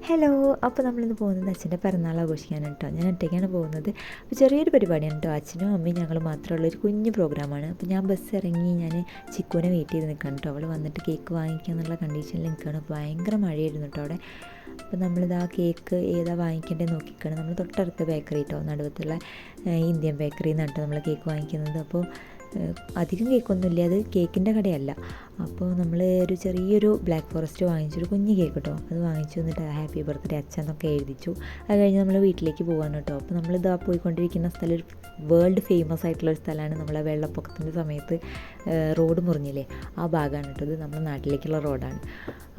Hello. അപ്പോൾ നമ്മളിന്ന് പോകുന്നത് അച്ഛൻ്റെ പിറന്നാൾ ആഘോഷിക്കാനാണ് കേട്ടോ. ഞാൻ ഒറ്റയ്ക്കാണ് പോകുന്നത്. അപ്പോൾ ചെറിയൊരു പരിപാടിയാണ് കേട്ടോ. അച്ഛനും അമ്മയും ഞങ്ങൾ മാത്രമുള്ളൊരു കുഞ്ഞു പ്രോഗ്രാമാണ്. അപ്പോൾ ഞാൻ ബസ് ഇറങ്ങി ഞാൻ ചിക്കുവിനെ വെയിറ്റ് ചെയ്ത് നിൽക്കുകയാണ് കേട്ടോ. അവൾ വന്നിട്ട് കേക്ക് വാങ്ങിക്കുക എന്നുള്ള കണ്ടീഷനിൽ നിൽക്കുകയാണ്. ഭയങ്കര മഴയായിരുന്നു കേട്ടോ അവിടെ. അപ്പോൾ നമ്മളിത് ആ കേക്ക് ഏതാ വാങ്ങിക്കേണ്ടത് നോക്കിക്കാണ്. നമ്മൾ തൊട്ടടുത്ത ബേക്കറി കേട്ടോ, നടുവത്തുള്ള ഇന്ത്യൻ ബേക്കറിയിൽ നിന്നാണ് കേട്ടോ നമ്മൾ കേക്ക് വാങ്ങിക്കുന്നത്. അപ്പോൾ അധികം കേക്കൊന്നുമില്ല, അത് കേക്കിൻ്റെ കടയല്ല. അപ്പോൾ നമ്മൾ ഒരു ചെറിയൊരു ബ്ലാക്ക് ഫോറസ്റ്റ് വാങ്ങിച്ചൊരു കുഞ്ഞ് കേക്ക് കേട്ടോ, അത് വാങ്ങിച്ചു. എന്നിട്ട് ഹാപ്പി ബർത്ത്ഡേ അച്ഛൻ എന്നൊക്കെ എഴുതിച്ചു. അത് കഴിഞ്ഞ് നമ്മൾ വീട്ടിലേക്ക് പോകാൻ കേട്ടോ. അപ്പോൾ നമ്മളിതാ പോയിക്കൊണ്ടിരിക്കുന്ന സ്ഥലം ഒരു വേൾഡ് ഫേമസ് ആയിട്ടുള്ളൊരു സ്ഥലമാണ്. നമ്മളെ വെള്ളപ്പൊക്കത്തിൻ്റെ സമയത്ത് റോഡ് മുറിഞ്ഞില്ലേ, ആ ഭാഗമാണ് കേട്ടോ. ഇത് നമ്മുടെ നാട്ടിലേക്കുള്ള റോഡാണ്.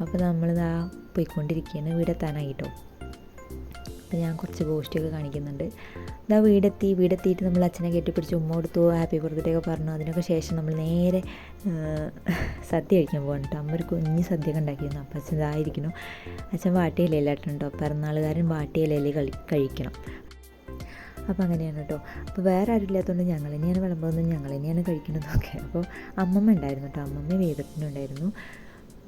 അപ്പോൾ നമ്മളിതാ പോയിക്കൊണ്ടിരിക്കുകയാണ്. വീടെത്താനായിട്ടോ. അപ്പോൾ ഞാൻ കുറച്ച് ഗോഷ്ടിയൊക്കെ കാണിക്കുന്നുണ്ട്. ഇതാ വീടെത്തിയിട്ട് നമ്മൾ അച്ഛനെ കെട്ടിപ്പിടിച്ച് ഉമ്മ കൊടുത്തു, ഹാപ്പി ബർത്ത്ഡേ ഒക്കെ പറഞ്ഞു. അതിനൊക്കെ ശേഷം നമ്മൾ നേരെ സദ്യ കഴിക്കാൻ പോകണം കേട്ടോ. അമ്മ ഒരു കുഞ്ഞ് സദ്യയൊക്കെ ഉണ്ടാക്കിയിരുന്നു. അപ്പോൾ അച്ഛൻ ഇതായിരിക്കുന്നു. അച്ഛൻ വാട്ടിയിലയിലായിട്ടുണ്ടോ, പിറന്നാളുകാരൻ വാട്ടിയിലയിൽ കഴിക്കണം. അപ്പോൾ അങ്ങനെയാണ് കേട്ടോ. അപ്പോൾ വേറെ ആരും ഇല്ലാത്തതുകൊണ്ട് ഞങ്ങൾ തന്നെയാണ് വിളമ്പുന്നത്, ഞങ്ങൾ തന്നെയാണ് കഴിക്കുന്നതൊക്കെ. അപ്പോൾ അമ്മമ്മ ഉണ്ടായിരുന്നു കേട്ടോ, അമ്മമ്മ വേദത്തിനുണ്ടായിരുന്നു.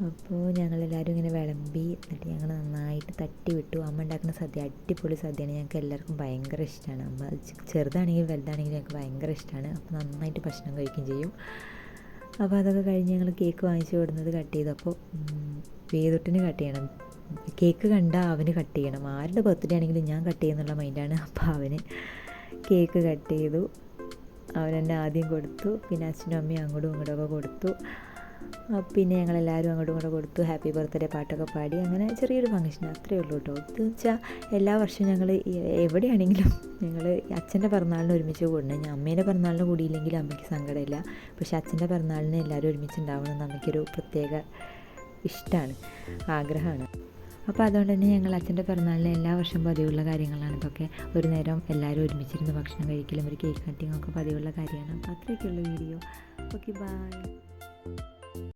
അപ്പോൾ ഞങ്ങളെല്ലാവരും ഇങ്ങനെ വിളമ്പി, എന്നിട്ട് ഞങ്ങൾ നന്നായിട്ട് തട്ടി വിട്ടു. അമ്മ ഉണ്ടാക്കുന്ന സദ്യ അടിപൊളി സദ്യയാണ്, ഞങ്ങൾക്ക് എല്ലാവർക്കും ഭയങ്കര ഇഷ്ടമാണ്. അമ്മ ചെറുതാണെങ്കിലും വലുതാണെങ്കിലും ഞങ്ങൾക്ക് ഭയങ്കര ഇഷ്ടമാണ്. അപ്പോൾ നന്നായിട്ട് ഭക്ഷണം കഴിക്കുകയും ചെയ്യും. അപ്പോൾ അതൊക്കെ കഴിഞ്ഞ് ഞങ്ങൾ കേക്ക് വാങ്ങിച്ചു കൊടുക്കുന്നത് കട്ട് ചെയ്തു. അപ്പോൾ വേദുട്ടിന് കട്ട് ചെയ്യണം, കേക്ക് കണ്ടാൽ അവന് കട്ട് ചെയ്യണം. ആരുടെ ബർത്ത്ഡേ ആണെങ്കിലും ഞാൻ കട്ട് ചെയ്യുന്നുള്ള മൈൻഡാണ്. അപ്പോൾ അവന് കേക്ക് കട്ട് ചെയ്തു. അവനെന്നെ ആദ്യം കൊടുത്തു, പിന്നെ അച്ഛനും അമ്മയും അങ്ങോട്ടും ഇങ്ങോട്ടുമൊക്കെ കൊടുത്തു. പിന്നെ ഞങ്ങളെല്ലാവരും അങ്ങോട്ടും ഇങ്ങോട്ടും കൊടുത്തു. ഹാപ്പി ബർത്ത്ഡേ പാട്ടൊക്കെ പാടി. അങ്ങനെ ചെറിയൊരു ഫംഗ്ഷൻ, അത്രയേ ഉള്ളൂ കേട്ടോ. ഇത് വെച്ചാൽ എല്ലാ വർഷവും ഞങ്ങൾ എവിടെയാണെങ്കിലും ഞങ്ങൾ അച്ഛൻ്റെ പിറന്നാളിന് ഒരുമിച്ച് കൂടണം. ഞാൻ അമ്മേൻ്റെ പിറന്നാളിന് കൂടിയില്ലെങ്കിൽ അമ്മയ്ക്ക് സങ്കടമില്ല. പക്ഷേ അച്ഛൻ്റെ പിറന്നാളിന് എല്ലാവരും ഒരുമിച്ച് ഉണ്ടാവണമെന്ന് അമ്മയ്ക്കൊരു പ്രത്യേക ഇഷ്ടമാണ്, ആഗ്രഹമാണ്. അപ്പോൾ അതുകൊണ്ട് തന്നെ ഞങ്ങൾ അച്ഛൻ്റെ പിറന്നാളിന് എല്ലാ വർഷവും പതിവുള്ള കാര്യങ്ങളാണ് ഇതൊക്കെ. ഒരു നേരം എല്ലാവരും ഒരുമിച്ചിരുന്ന് ഭക്ഷണം കഴിക്കലും ഒരു കേക്ക് കട്ടിങ്ങൊക്കെ പതിവുള്ള കാര്യമാണ്. അപ്പോൾ അത്രയൊക്കെയുള്ള വീഡിയോ. Okay, by.